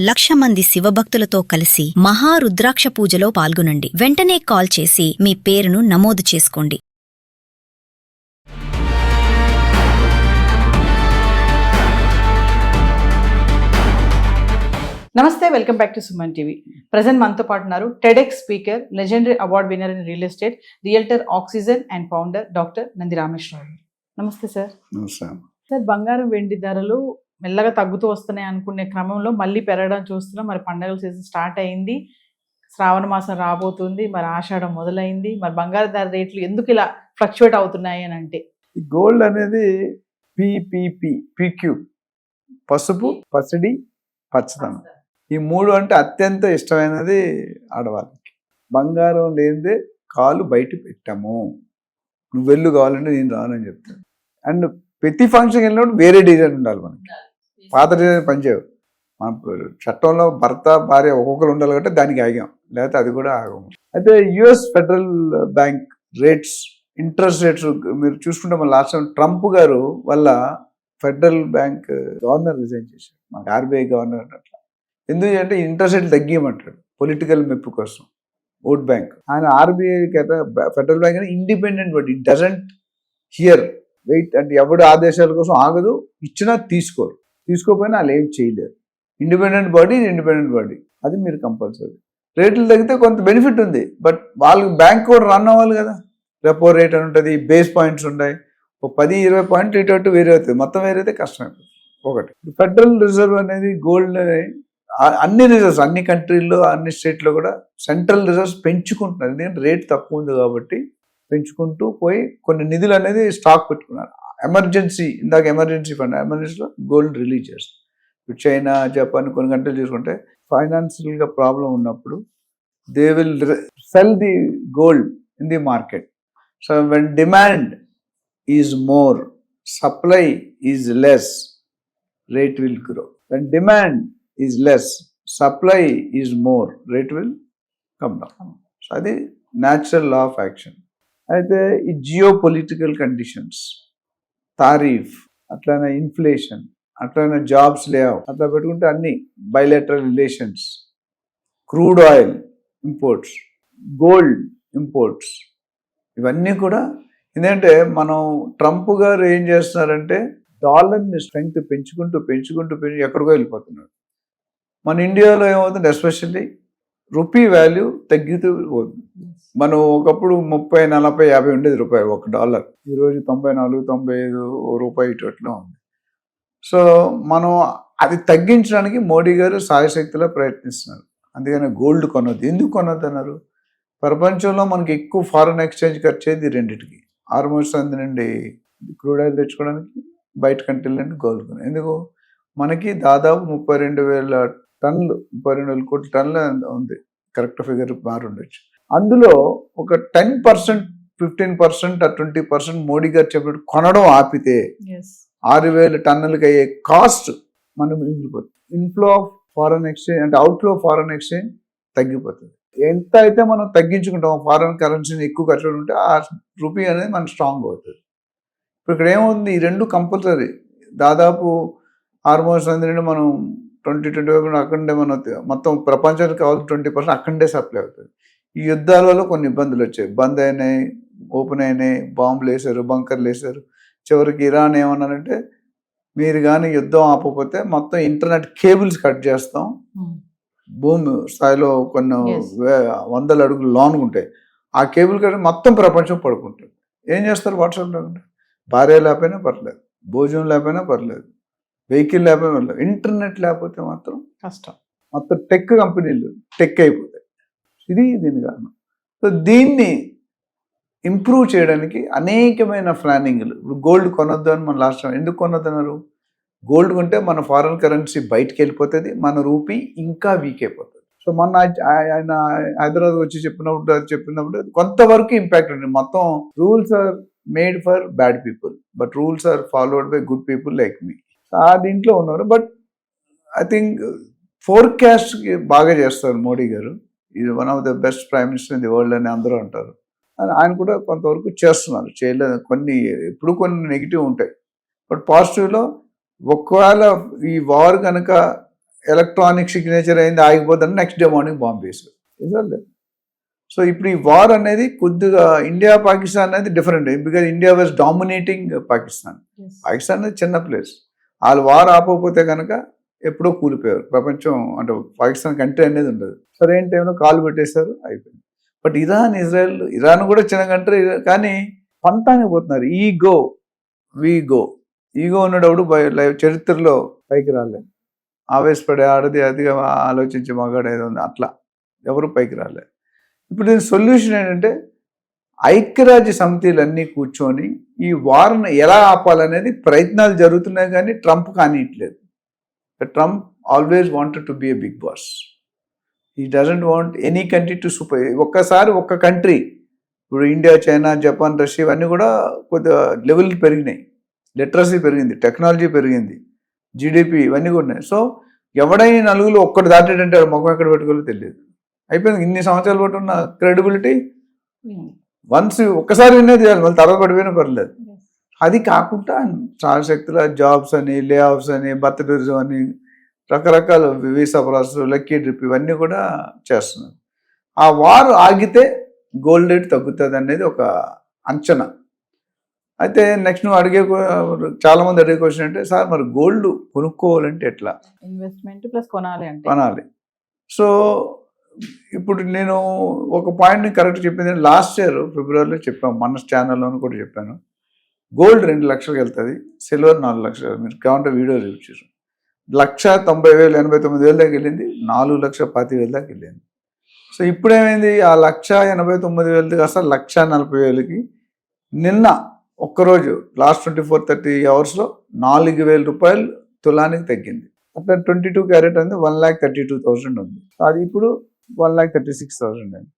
1,00,000 మంది శివభక్తులతో కలిసి మహారుద్రాక్ష పూజలో పాల్గొనండి. వెంటనే కాల్ చేసి మీ పేరును నమోదు చేసుకోండి. నమస్తే, welcome back to Suman TV. Present మనతో పాటు ఉన్నారు TEDx speaker, legendary award winner in real estate, realtor oxygen and founder doctor Nandi Rameshwar Rao. నమస్తే సార్. సార్, బంగారం వెండి ధరలు మెల్లగా తగ్గుతూ వస్తున్నాయి అనుకునే క్రమంలో మళ్ళీ పెరగడం చూస్తున్నాం. మరి పండగల సీజన్ స్టార్ట్ అయింది, శ్రావణ మాసం రాబోతుంది, మరి ఆషాఢం మొదలైంది. మరి బంగారు ధర రేట్లు ఎందుకు ఇలా ఫ్లక్చువేట్ అవుతున్నాయి అని అంటే, గోల్డ్ అనేది PQ, పసుపు, పసిడి, పచ్చదనం. ఈ మూడు అంటే అత్యంత ఇష్టమైనది ఆడవాళ్ళకి. బంగారం లేనిదే కాలు బయట పెట్టాము, నువ్వు వెళ్ళు కావాలంటే నేను రానని చెప్తాను. అండ్ ప్రతి ఫంక్షన్కి వెళ్ళినప్పుడు వేరే డిజైన్ ఉండాలి. మనకి పాత డిజైన్ పనిచేయవు. మన చట్టంలో భర్త భార్య ఒక్కొక్కరు ఉండాలి కాబట్టి దానికి ఆగాం, లేకపోతే అది కూడా ఆగము. అయితే US federal bank rates, interest rates మీరు చూసుకుంటే మన లాస్ట్ టైం ట్రంప్ గారు వల్ల ఫెడరల్ బ్యాంక్ గవర్నర్ రిజైన్ చేశారు, మనకి RBI గవర్నర్. అట్లా ఎందుకంటే ఇంట్రెస్ట్ రేట్లు తగ్గియమంటాడు పొలిటికల్ మెప్పు కోసం, ఓట్ బ్యాంక్. ఆయన RBI ఫెడరల్ బ్యాంక్ అనేది independent body, it doesn't hear weight అంటే ఎవడు ఆదేశాల కోసం ఆగదు, ఇచ్చినా తీసుకోకపోయినా వాళ్ళు ఏం చేయలేరు. ఇండిపెండెంట్ బాడీ, అది మీరు కంపల్సరీ. రేట్లు తగ్గితే కొంత బెనిఫిట్ ఉంది, బట్ వాళ్ళకి బ్యాంక్ కూడా రన్ అవ్వాలి కదా. రెపో రేట్ అని ఉంటుంది, బేస్ పాయింట్స్ ఉంటాయి. 10-20 పాయింట్లు ఇటు వేరే అవుతుంది, మొత్తం వేరే అయితే కష్టమైపోతుంది. ఒకటి ఫెడరల్ రిజర్వ్ అనేది గోల్డ్ అన్ని రిజర్వ్స్, అన్ని కంట్రీల్లో, అన్ని స్టేట్లో కూడా సెంట్రల్ రిజర్వ్స్ పెంచుకుంటున్నారు. ఎందుకంటే రేట్ తక్కువ ఉంది కాబట్టి పెంచుకుంటూ పోయి కొన్ని నిధులు అనేది స్టాక్ పెట్టుకున్నారు. ఎమర్జెన్సీ, ఇందాక ఎమర్జెన్సీ ఫండ్, ఎమర్జెన్సీలో గోల్డ్ రిలీజ్ చేస్తారు. ఇప్పుడు చైనా, జపాన్ కొన్ని కంట్రీలు చూసుకుంటే ఫైనాన్షియల్గా ప్రాబ్లం ఉన్నప్పుడు they will sell the gold in the market. So when demand is more, supply is less, rate will grow. When demand is less, supply is more, rate will come down. So అది natural law of action. అయితే ఈ geo political conditions, tariff, అట్లనే inflation, అట్లనే jobs లేవు, అట్లా పెట్టుకుంటే అన్ని bilateral relations, crude oil imports, gold imports, ఇవన్నీ కూడా ఎందుకంటే మనం ట్రంప్ గారు ఏం చేస్తున్నారంటే డాలర్ని స్ట్రెంగ్త్ పెంచుకుంటూ ఎక్కడికో వెళ్ళిపోతున్నాడు. మన ఇండియాలో ఏమవుతుంది, ఎస్పెషల్లీ రూపీ వాల్యూ తగ్గుతూ పోతుంది. మనం ఒకప్పుడు 30, 40, 50 ఉండేది రూపాయి $1. ఈరోజు 94, 95 రూపాయి ఇట్లా ఉంది. సో మనం అది తగ్గించడానికి మోడీ గారు సాయశక్తిలో ప్రయత్నిస్తున్నారు. అందుకని గోల్డ్ కొనొద్దు. ఎందుకు కొనొద్దు అన్నారు? ప్రపంచంలో మనకి ఎక్కువ ఫారెన్ ఎక్స్చేంజ్ ఖర్చు అయ్యేది రెండింటికి. ఆల్మోస్ట్ నుండి క్రూడ్ ఆయిల్ తెచ్చుకోవడానికి, బయట కంట్రీల నుండి గోల్డ్ కొన. ఎందుకు? మనకి దాదాపు 32,000 టన్నులు, 32,000 కోట్ల టన్నులు ఉంది, కరెక్ట్ ఫిగర్ మారి ఉండొచ్చు. అందులో ఒక 10%, 15%, 20% మోడీ గారు చెప్పినట్టు కొనడం ఆపితే 6,000 టన్నులకి అయ్యే కాస్ట్ మనం మిగిలిపోతుంది. ఇన్ఫ్లో ఆఫ్ ఫారెన్ ఎక్స్చేంజ్ అంటే అవుట్ఫ్లో ఫారెన్ ఎక్స్చేంజ్ తగ్గిపోతుంది. ఎంత అయితే మనం తగ్గించుకుంటాం, ఫారెన్ కరెన్సీని ఎక్కువ ఖర్చు ఉంటే ఆ రూపీ అనేది మనకు స్ట్రాంగ్ అవుతుంది. ఇప్పుడు ఇక్కడ ఏముంది, ఈ రెండు కంపల్సరీ. దాదాపు ఆల్మోస్ట్ అందులో మనం 20-25 అక్కడే మనం మొత్తం ప్రపంచానికి కావాల్సిన 20% అక్కడే సప్లై అవుతుంది. ఈ యుద్ధాల వల్ల కొన్ని ఇబ్బందులు వచ్చాయి, బంద్ అయినాయి, ఓపెన్ అయినాయి, బాంబులు వేశారు, బంకర్లు వేశారు. చివరికి ఇరాన్ ఏమన్నారంటే మీరు కానీ యుద్ధం ఆపకపోతే మొత్తం ఇంటర్నెట్ కేబుల్స్ కట్ చేస్తాం, భూమి స్థాయిలో కొన్ని 100 అడుగులు లాంగ్ ఉంటాయి, ఆ కేబుల్ కట్ మొత్తం ప్రపంచం పడుకుంటుంది. ఏం చేస్తారు? వాట్సాప్ లేకుండా, భార్య లేకపోయినా పర్లేదు, భోజనం లేకపోయినా పర్లేదు, వెహికల్ లేకపోయినా పర్లేదు, ఇంటర్నెట్ లేకపోతే మాత్రం కష్టం. మొత్తం టెక్ కంపెనీలు టెక్ అయిపోతాయి. ఇది దీని కారణం. సో దీన్ని ఇంప్రూవ్ చేయడానికి అనేకమైన ప్లానింగ్లు. ఇప్పుడు గోల్డ్ కొనొద్దు అని మన లాస్ట్ టైం ఎందుకు కొనొద్దు అన్నారు? గోల్డ్ కొంటే మన ఫారెన్ కరెన్సీ బయటికి వెళ్ళిపోతుంది, మన రూపీ ఇంకా వీక్ అయిపోతుంది. సో మొన్న ఆయన హైదరాబాద్ వచ్చి చెప్పినప్పుడు కొంతవరకు ఇంపాక్ట్ ఉంది. మొత్తం rules are made for bad people, but rules are followed by good people like me. ఆ దీంట్లో ఉన్నారు. బట్ ఐ థింక్ ఫోర్కాస్ట్ బాగా చేస్తారు మోడీ గారు. ఇది one of the best prime minister in the world అని అందరూ అంటారు. ఆయన కూడా కొంతవరకు చేస్తున్నారు, చేయలేదు. ఇప్పుడు కొన్ని నెగిటివ్ ఉంటాయి, బట్ పాజిటివ్లో ఒకవేళ ఈ వార్ కనుక ఎలక్ట్రానిక్ సిగ్నేచర్ అయింది ఆగిపోతుంది, నెక్స్ట్ డే మార్నింగ్ బాంబ్ వేశారు. ఇదే. సో ఇప్పుడు ఈ వార్ అనేది కొద్దిగా ఇండియా పాకిస్తాన్ అనేది different, because India was dominating Pakistan. Pakistan అనేది చిన్న ప్లేస్, వాళ్ళు వార్ ఆపకపోతే కనుక ఎప్పుడో కూలిపోయారు ప్రపంచం, అంటే పాకిస్తాన్ కంట్రీ అనేది ఉండదు. సరైన టైంలో కాలు పెట్టేశారు, అయిపోయింది. బట్ ఇరాన్ కూడా చిన్న కంట్రీ, కానీ పంతానికి పోతున్నారు. ఈగో ఉన్నప్పుడు చరిత్రలో పైకి రాలేదు. ఆవేశపడే ఆడది అదిగా ఆలోచించి మగాడేది ఉంది, అట్లా ఎవరు పైకి రాలేదు. ఇప్పుడు దీని సొల్యూషన్ ఏంటంటే ఐక్యరాజ్య సమితిలన్నీ కూర్చొని ఈ వార్ను ఎలా ఆపాలనేది ప్రయత్నాలు జరుగుతున్నాయి, కానీ ట్రంప్ కానియట్లేదు. Trump always wanted to be a big boss. He doesn't want any country to super. ఒక్కసారి ఒక్క కంట్రీ, ఇప్పుడు ఇండియా, చైనా, జపాన్, రష్యా ఇవన్నీ కూడా కొద్దిగా లెవెల్ పెరిగినాయి, లిటరసీ పెరిగింది, టెక్నాలజీ పెరిగింది, జీడిపి ఇవన్నీ కూడా ఉన్నాయి. సో ఎవడైనా నలుగురు ఒక్కటి దాటేటంటే ముఖం ఎక్కడ పెట్టుకోవాలో తెలియదు, అయిపోయింది. ఇన్ని సంవత్సరాలు పాటు ఉన్న క్రెడిబిలిటీ వన్స్ ఒక్కసారి వినేది చేయాలి, మళ్ళీ తర్వాత పడిపోయినా పర్లేదు. అది కాకుండా చాలా శక్తుల జాబ్స్ అని, లే ఆఫ్స్ అని, బర్త్ టూరిజం అని, రకరకాల వీసా ప్రాసెస్, లక్కీ ట్రిప్ ఇవన్నీ కూడా చేస్తున్నారు. ఆ వార్ ఆగితే గోల్డ్ రేట్ తగ్గుతుంది అనేది ఒక అంచనా. అయితే నెక్స్ట్ నువ్వు చాలా మంది అడిగే క్వశ్చన్ అంటే, సార్ మరి గోల్డ్ కొనుక్కోవాలంటే ఎట్లా? ఇన్వెస్ట్మెంట్ ప్లస్ కొనాలి. సో ఇప్పుడు నేను ఒక పాయింట్ని కరెక్ట్ చెప్పింది, లాస్ట్ ఇయర్ ఫిబ్రవరిలో చెప్పాను, మన ఛానల్లోనూ కూడా చెప్పాను. గోల్డ్ 2 లక్షలకు వెళ్తుంది, సిల్వర్ 4 లక్షలు. మీరు కావాలంటే వీడియో చూసారు. 1,90,000 89,000 దాకా వెళ్ళింది, 4,20,000 దాకా వెళ్ళింది. సో ఇప్పుడు ఏమైంది, ఆ 1,89,000 కాస్త 1,40,000కి నిన్న ఒక్కరోజు లాస్ట్ 24-30 అవర్స్లో 4,000 రూపాయలు తులానికి తగ్గింది. అట్లా 22 క్యారెట్ ఉంది, 1,32,000 ఉంది. అది ఇప్పుడు 1,36,000 అయింది.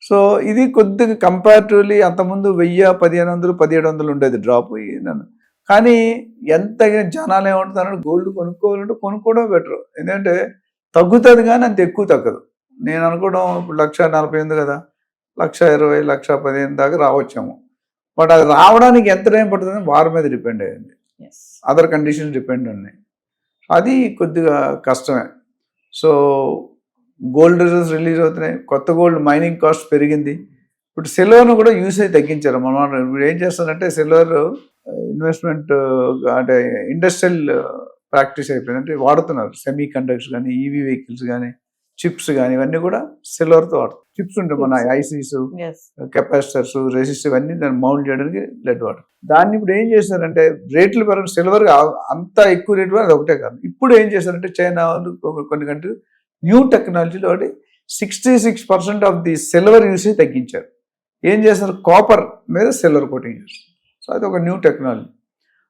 సో ఇది కొద్దిగా కంపారిటివ్లీ అంతకుముందు 1,000, 1,500, 1,700 ఉండేది డ్రాప్. కానీ ఎంత జనాలు ఏమంటున్నారు, గోల్డ్ కొనుక్కోవాలంటే కొనుక్కోవడం బెటర్, ఎందుకంటే తగ్గుతుంది కానీ అంత ఎక్కువ తగ్గదు. నేను అనుకోవడం ఇప్పుడు 1,40,000 కదా, 1,20,000, 1,15,000 దాకా రావచ్చాము. బట్ అది రావడానికి ఎంత టైం పడుతుంది వార్ మీద డిపెండ్ అయ్యింది, అదర్ కండిషన్స్ డిపెండ్ ఉన్నాయి. అది కొద్దిగా కష్టమే. సో గోల్డ్ రిజర్వ్స్ రిలీజ్ అవుతున్నాయి, కొత్త గోల్డ్ మైనింగ్ కాస్ట్ పెరిగింది. ఇప్పుడు సిల్వర్ను కూడా యూసేజ్ తగ్గించారు. మనం ఇప్పుడు ఏం చేస్తారంటే సిల్వర్ ఇన్వెస్ట్మెంట్ అంటే ఇండస్ట్రియల్ ప్రాక్టీస్ అయిపోయింది, అంటే వాడుతున్నారు. సెమీ కండక్టర్స్ కానీ, ఈవీ వెహికల్స్ కానీ, చిప్స్ కానీ ఇవన్నీ కూడా సిల్వర్తో వాడుతారు. చిప్స్ ఉంటాయి మన ఐసీస్, కెపాసిటర్స్, రెసిస్టర్ ఇవన్నీ దాన్ని మౌల్డ్ చేయడానికి లెడ్ వాటర్. దాన్ని ఇప్పుడు ఏం చేశారంటే రేట్లు పెరగడం, సిల్వర్ అంత ఎక్కువ రేటు అది ఒకటే కాదు. ఇప్పుడు ఏం చేశారంటే చైనా కొన్ని కంట్రీ న్యూ టెక్నాలజీలో 66% ఆఫ్ ది సిల్వర్ యూసేజ్ తగ్గించారు. ఏం చేస్తారు, కాపర్ మీద సిల్వర్ కోటింగ్ చేస్తారు. సో అది ఒక న్యూ టెక్నాలజీ.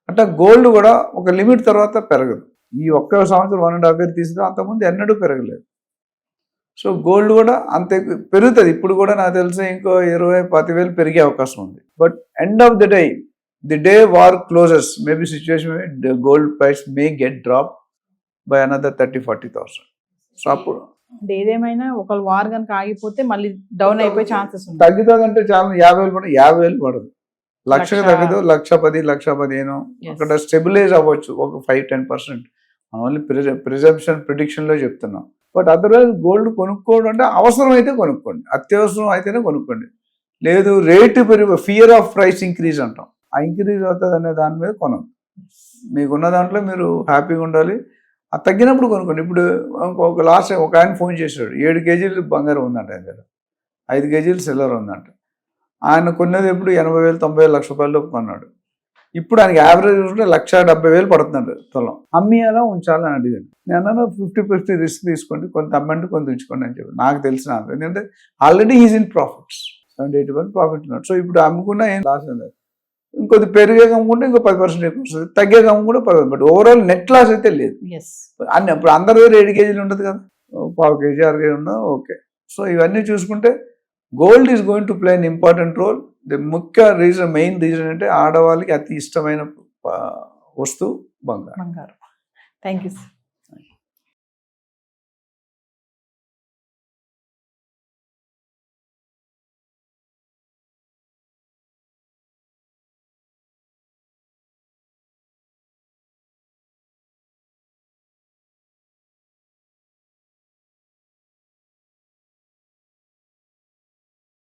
అంటే గోల్డ్ కూడా ఒక లిమిట్ తర్వాత పెరగదు. ఈ ఒక్క సంవత్సరం 1.5 years తీసుకుంటే అంతకుముందు ఎన్నడూ పెరగలేదు. సో గోల్డ్ కూడా అంత పెరుగుతుంది. ఇప్పుడు కూడా నాకు తెలిసి ఇంకో 20,000-10,000 పెరిగే అవకాశం ఉంది. But end of the day war closes, maybe situation gold price may get drop by another 30,000-40,000. So అప్పుడు ఏదేమైనా ఒకళ్ళు వార్ కనుక ఆగిపోతే మళ్ళీ డౌన్ అయిపోయే ఛాన్సెస్ ఉంటాయి. తగ్గుతుందంటే చాలా 50,000 పడదు, 50,000 పడదు, 1,00,000 తగ్గదు, 1,10,000, 1,15,000 అక్కడ స్టెబిలైజ్ అవ్వచ్చు ఒక 5-10%. మనం ఓన్లీ ప్రిడిక్షన్లో చెప్తున్నాం. బట్ అదర్వైజ్ గోల్డ్ కొనుక్కోవడం అంటే అవసరం అయితే కొనుక్కోండి, అత్యవసరం అయితేనే కొనుక్కోండి. లేదు rate fear of price increase అంటాం, ఆ ఇంక్రీజ్ అవుతుంది అనే దాని మీద కొనండి. మీకున్న దాంట్లో మీరు హ్యాపీగా ఉండాలి. అది తగ్గినప్పుడు కొనుక్కోండి. ఇప్పుడు ఒక ఆయన ఫోన్ చేశాడు, 7 kgs బంగారం ఉందంట ఆయన దగ్గర, 5 kgs సిల్వర్ ఉందంట. ఆయన కొన్నది ఎప్పుడు 80,000, 90,000, 1,00,000 రూపాయలు కొన్నాడు. ఇప్పుడు ఆయనకి యావరేజ్ 1,70,000 పడుతున్నాడు తులం. అలా ఉంచాలని అడిగాడు. నేను 50-50 రిస్క్ తీసుకోండి, కొంత అమ్మండి కొంత ఉంచుకోండి అని చెప్పి నాకు తెలిసిన. ఎందుకంటే already is in profits, 70-80% profit ఉన్నాడు. సో ఇప్పుడు అమ్ముకున్నా ఏం లాస్ లేదు. ఇంకొద్ది పెరిగే అమ్ముకుంటే ఇంకో 10% ఎక్కువ వస్తుంది, తగ్గే అమ్ముకుంటే 10%. బట్ ఓవరాల్ నెట్ లాస్ అయితే లేదు. అన్ని ఇప్పుడు అందరి దగ్గర 7 kgs ఉంటుంది కదా, 1/4 kg 6 kg ఉన్నా ఓకే. సో ఇవన్నీ చూసుకుంటే gold is going to play an important role. Main reason అంటే ఆడవాళ్ళకి అతి ఇష్టమైన వస్తువు బంగారం. Thank you sir.